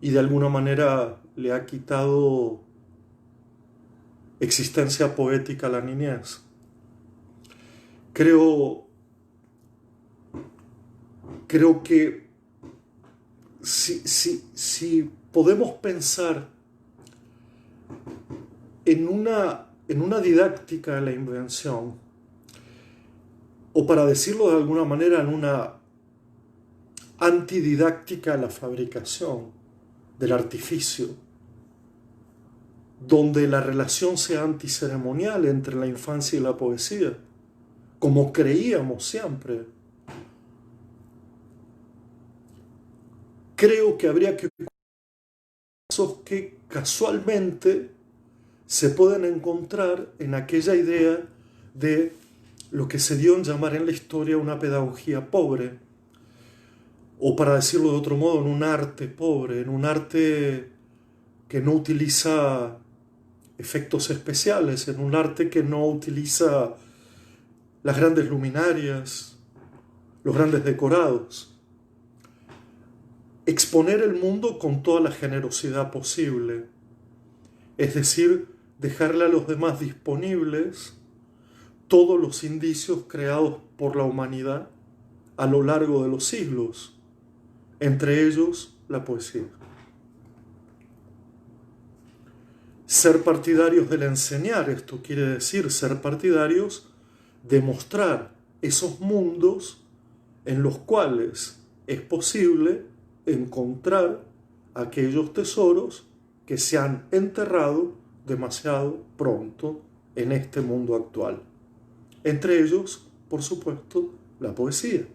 y de alguna manera le ha quitado existencia poética a la niñez. Creo que si podemos pensar en una didáctica de la invención, o para decirlo de alguna manera, en una antididáctica de la fabricación, del artificio, donde la relación sea anticeremonial entre la infancia y la poesía, como creíamos siempre, creo que habría que casos que casualmente se pueden encontrar en aquella idea de lo que se dio en llamar en la historia una pedagogía pobre, o para decirlo de otro modo, en un arte pobre, en un arte que no utiliza efectos especiales, en un arte que no utiliza las grandes luminarias, los grandes decorados. Exponer el mundo con toda la generosidad posible, es decir, dejarle a los demás disponibles todos los indicios creados por la humanidad a lo largo de los siglos, entre ellos la poesía. Ser partidarios del enseñar, esto quiere decir ser partidarios de mostrar esos mundos en los cuales es posible encontrar aquellos tesoros que se han enterrado demasiado pronto en este mundo actual. Entre ellos, por supuesto, la poesía.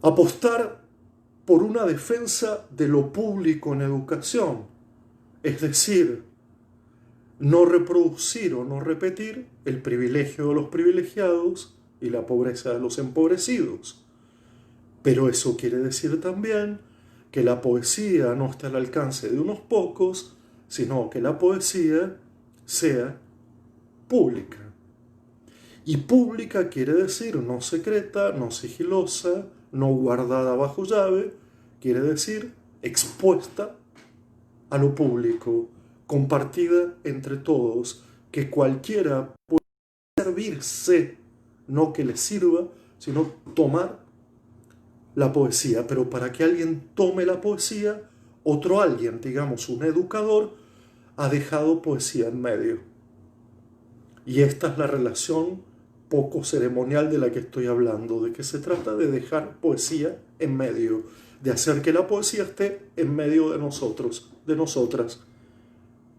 Apostar por una defensa de lo público en educación, es decir, no reproducir o no repetir el privilegio de los privilegiados y la pobreza de los empobrecidos. Pero eso quiere decir también que la poesía no está al alcance de unos pocos, sino que la poesía sea pública. Y pública quiere decir no secreta, no sigilosa, no guardada bajo llave, quiere decir expuesta a lo público, compartida entre todos, que cualquiera puede servirse, no que le sirva, sino tomar la poesía. Pero para que alguien tome la poesía, otro alguien, digamos un educador, ha dejado poesía en medio. Y esta es la relación poco ceremonial de la que estoy hablando, de que se trata de dejar poesía en medio, de hacer que la poesía esté en medio de nosotros, de nosotras,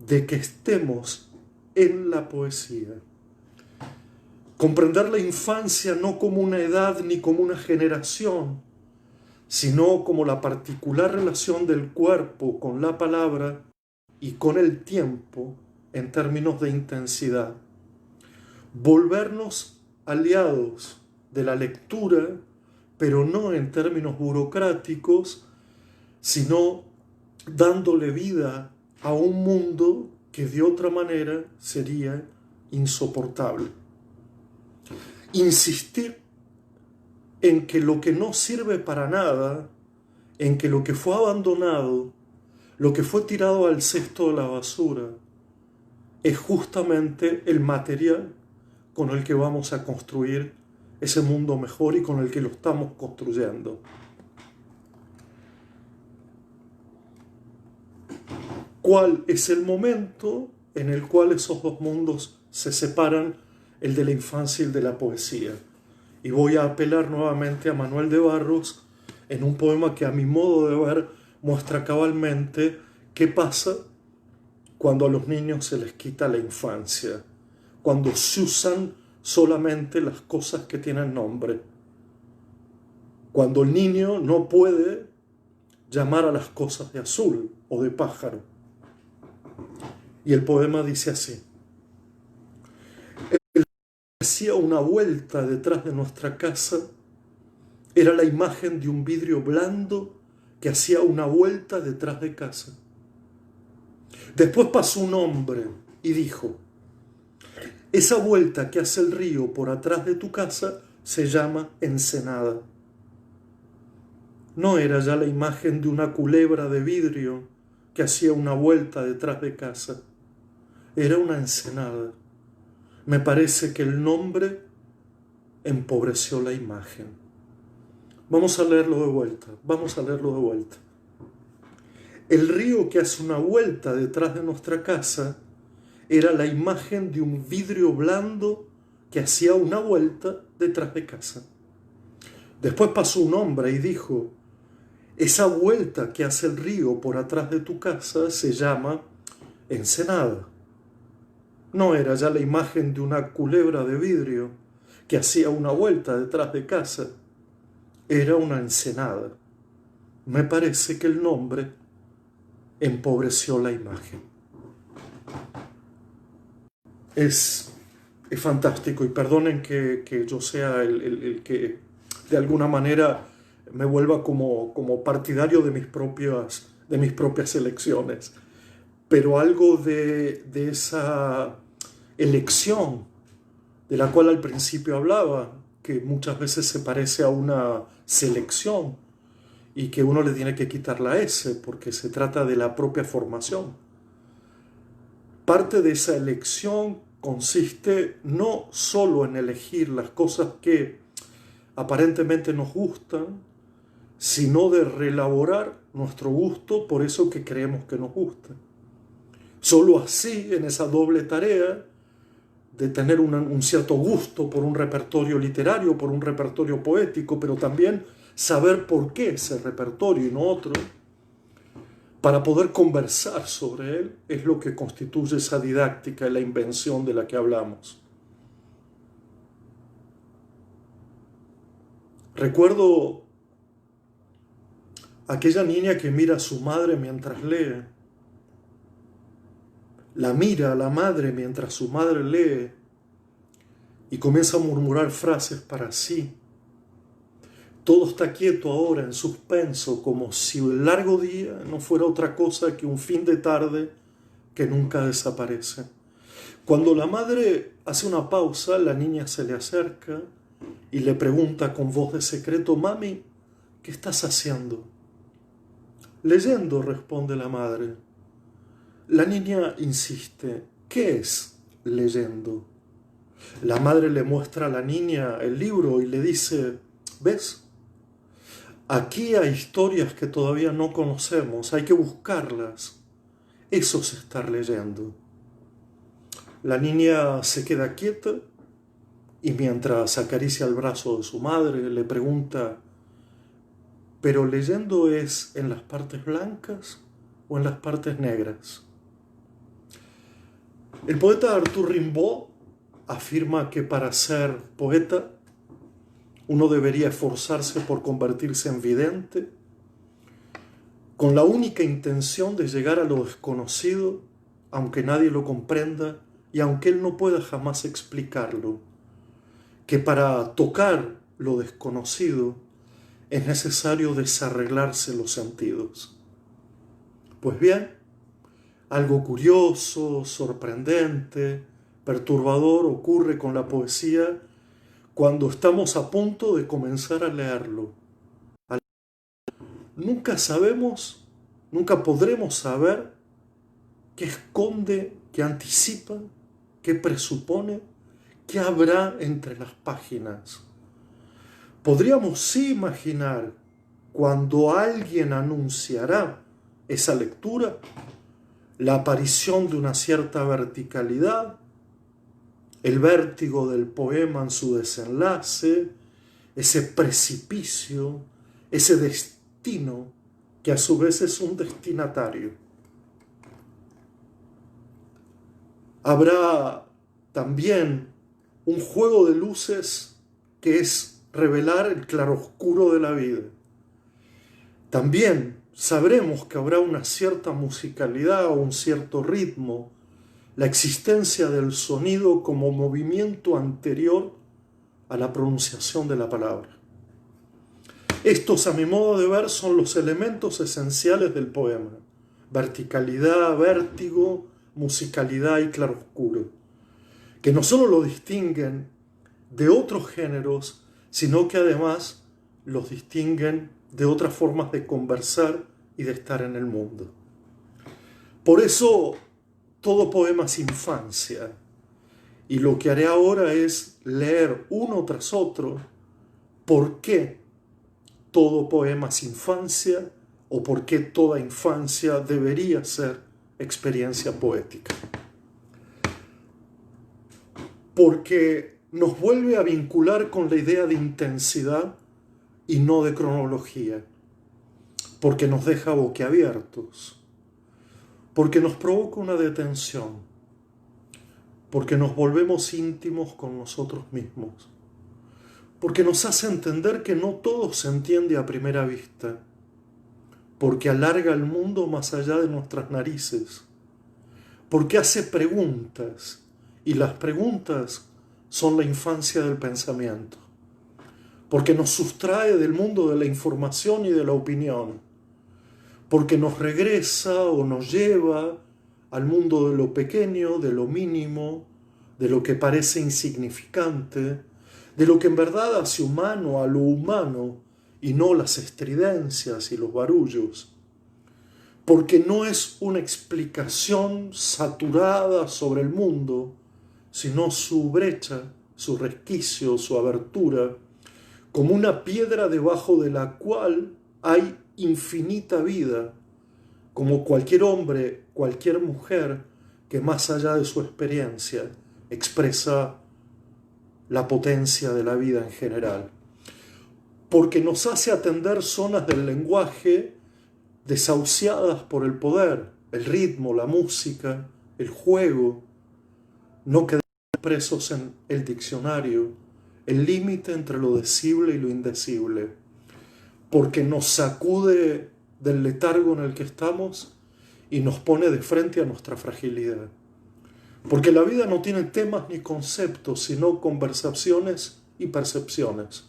de que estemos en la poesía. Comprender la infancia no como una edad ni como una generación, sino como la particular relación del cuerpo con la palabra y con el tiempo en términos de intensidad. Volvernos aliados de la lectura, pero no en términos burocráticos, sino dándole vida a un mundo que de otra manera sería insoportable. Insistir en que lo que no sirve para nada, en que lo que fue abandonado, lo que fue tirado al cesto de la basura, es justamente el material con el que vamos a construir ese mundo mejor y con el que lo estamos construyendo. ¿Cuál es el momento en el cual esos dos mundos se separan, el de la infancia y el de la poesía? Y voy a apelar nuevamente a Manuel de Barros en un poema que a mi modo de ver muestra cabalmente qué pasa cuando a los niños se les quita la infancia, cuando se usan solamente las cosas que tienen nombre, cuando el niño no puede llamar a las cosas de azul o de pájaro. Y el poema dice así: el que hacía una vuelta detrás de nuestra casa era la imagen de un vidrio blando que hacía una vuelta detrás de casa. Después pasó un hombre y dijo: esa vuelta que hace el río por atrás de tu casa se llama ensenada. No era ya la imagen de una culebra de vidrio que hacía una vuelta detrás de casa. Era una ensenada. Me parece que el nombre empobreció la imagen. Vamos a leerlo de vuelta, vamos a leerlo de vuelta. El río que hace una vuelta detrás de nuestra casa era la imagen de un vidrio blando que hacía una vuelta detrás de casa. Después pasó un hombre y dijo: esa vuelta que hace el río por atrás de tu casa se llama ensenada. No era ya la imagen de una culebra de vidrio que hacía una vuelta detrás de casa. Era una ensenada. Me parece que el nombre empobreció la imagen. Es fantástico, y perdonen que yo sea el que de alguna manera me vuelva como partidario de mis propias elecciones, pero algo de esa elección de la cual al principio hablaba, que muchas veces se parece a una selección y que uno le tiene que quitar la S porque se trata de la propia formación. Parte de esa elección consiste no solo en elegir las cosas que aparentemente nos gustan, sino de reelaborar nuestro gusto por eso que creemos que nos gusta. Solo así, en esa doble tarea de tener un cierto gusto por un repertorio literario, por un repertorio poético, pero también saber por qué ese repertorio y no otro, para poder conversar sobre él, es lo que constituye esa didáctica y la invención de la que hablamos. Recuerdo aquella niña que mira a su madre mientras lee. La mira a la madre mientras su madre lee y comienza a murmurar frases para sí. Todo está quieto ahora, en suspenso, como si el largo día no fuera otra cosa que un fin de tarde que nunca desaparece. Cuando la madre hace una pausa, la niña se le acerca y le pregunta con voz de secreto: «Mami, ¿qué estás haciendo?» «Leyendo», responde la madre. La niña insiste: «¿Qué es leyendo?» La madre le muestra a la niña el libro y le dice: «¿Ves? Aquí hay historias que todavía no conocemos, hay que buscarlas. Eso es estar leyendo». La niña se queda quieta y mientras acaricia el brazo de su madre le pregunta: «¿Pero leyendo es en las partes blancas o en las partes negras?» El poeta Arthur Rimbaud afirma que para ser poeta uno debería esforzarse por convertirse en vidente, con la única intención de llegar a lo desconocido, aunque nadie lo comprenda y aunque él no pueda jamás explicarlo, que para tocar lo desconocido es necesario desarreglarse los sentidos. Pues bien, algo curioso, sorprendente, perturbador ocurre con la poesía cuando estamos a punto de comenzar a leerlo. Nunca sabemos, nunca podremos saber qué esconde, qué anticipa, qué presupone, qué habrá entre las páginas. Podríamos sí imaginar cuando alguien anunciará esa lectura la aparición de una cierta verticalidad, el vértigo del poema en su desenlace, ese precipicio, ese destino que a su vez es un destinatario. Habrá también un juego de luces que es revelar el claroscuro de la vida. También sabremos que habrá una cierta musicalidad o un cierto ritmo, la existencia del sonido como movimiento anterior a la pronunciación de la palabra. Estos, a mi modo de ver, son los elementos esenciales del poema: verticalidad, vértigo, musicalidad y claroscuro, que no solo lo distinguen de otros géneros, sino que además los distinguen de otras formas de conversar y de estar en el mundo. Por eso, todo poema es infancia, y lo que haré ahora es leer uno tras otro por qué todo poema es infancia o por qué toda infancia debería ser experiencia poética. Porque nos vuelve a vincular con la idea de intensidad y no de cronología. Porque nos deja boquiabiertos. Porque nos provoca una detención. Porque nos volvemos íntimos con nosotros mismos. Porque nos hace entender que no todo se entiende a primera vista. Porque alarga el mundo más allá de nuestras narices. Porque hace preguntas. Y las preguntas son la infancia del pensamiento. Porque nos sustrae del mundo de la información y de la opinión. Porque nos regresa o nos lleva al mundo de lo pequeño, de lo mínimo, de lo que parece insignificante, de lo que en verdad hace humano a lo humano y no las estridencias y los barullos. Porque no es una explicación saturada sobre el mundo, sino su brecha, su resquicio, su abertura, como una piedra debajo de la cual hay infinita vida, como cualquier hombre, cualquier mujer que más allá de su experiencia expresa la potencia de la vida en general. Porque nos hace atender zonas del lenguaje desahuciadas por el poder, el ritmo, la música, el juego, no quedamos presos en el diccionario, el límite entre lo decible y lo indecible, porque nos sacude del letargo en el que estamos y nos pone de frente a nuestra fragilidad. Porque la vida no tiene temas ni conceptos, sino conversaciones y percepciones.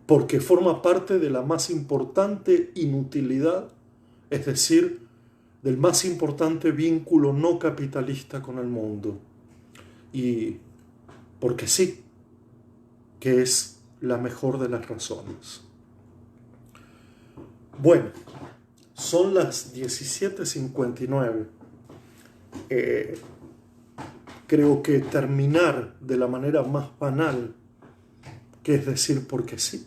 Porque forma parte de la más importante inutilidad, es decir, del más importante vínculo no capitalista con el mundo. Y porque sí, que es la mejor de las razones. Bueno, son las 17:59. Creo que terminar de la manera más banal, que es decir porque sí.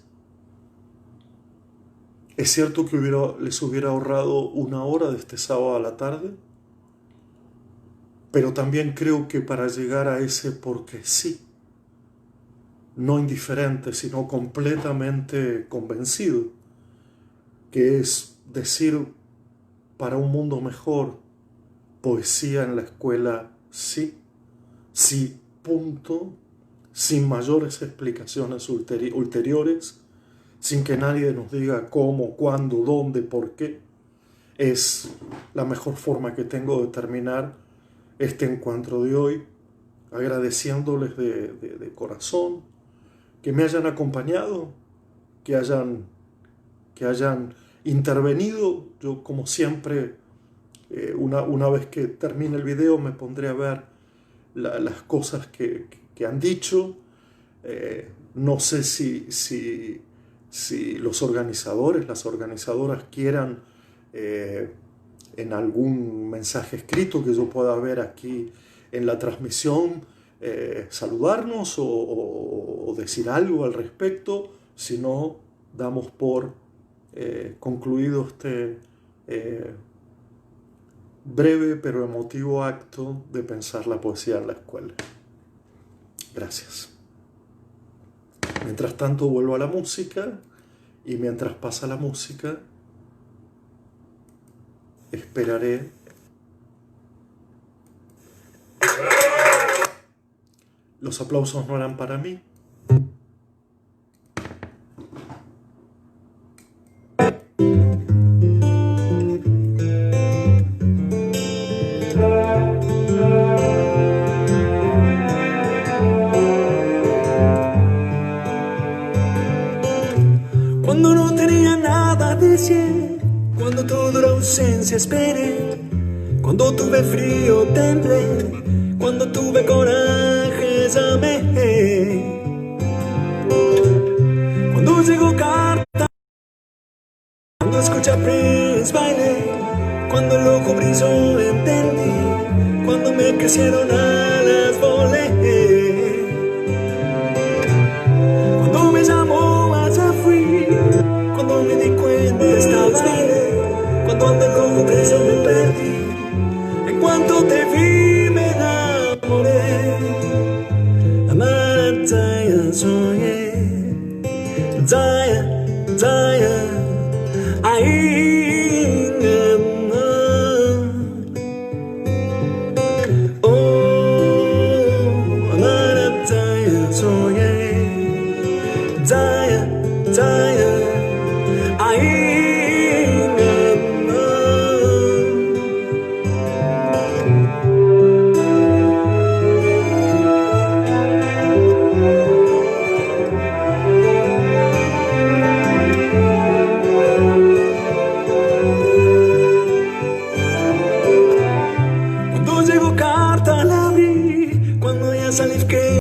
Es cierto que les hubiera ahorrado 1 hora de este sábado a la tarde, pero también creo que para llegar a ese porque sí, no indiferente, sino completamente convencido, que es decir para un mundo mejor, poesía en la escuela sí, sí, punto, sin mayores explicaciones ulteriores, sin que nadie nos diga cómo, cuándo, dónde, por qué. Es la mejor forma que tengo de terminar este encuentro de hoy, agradeciéndoles de corazón que me hayan acompañado, que hayan intervenido. Yo, como siempre, una vez que termine el video me pondré a ver las cosas que han dicho. No sé si los organizadores, las organizadoras quieran en algún mensaje escrito que yo pueda ver aquí en la transmisión, saludarnos o decir algo al respecto. Si no, damos por concluido este breve pero emotivo acto de pensar la poesía en la escuela. Gracias. Mientras tanto vuelvo a la música, y mientras pasa la música esperaré. Los aplausos no eran para mí. Cuando no tenía nada decir, cuando toda la ausencia esperé, cuando tuve frío temblé, cuando tuve coraje llamé, cuando llegó carta, cuando escuché Prince bailé, cuando el ojo brilló entendí, cuando me crecieron alas volé, cuando me llamó allá fui. 在。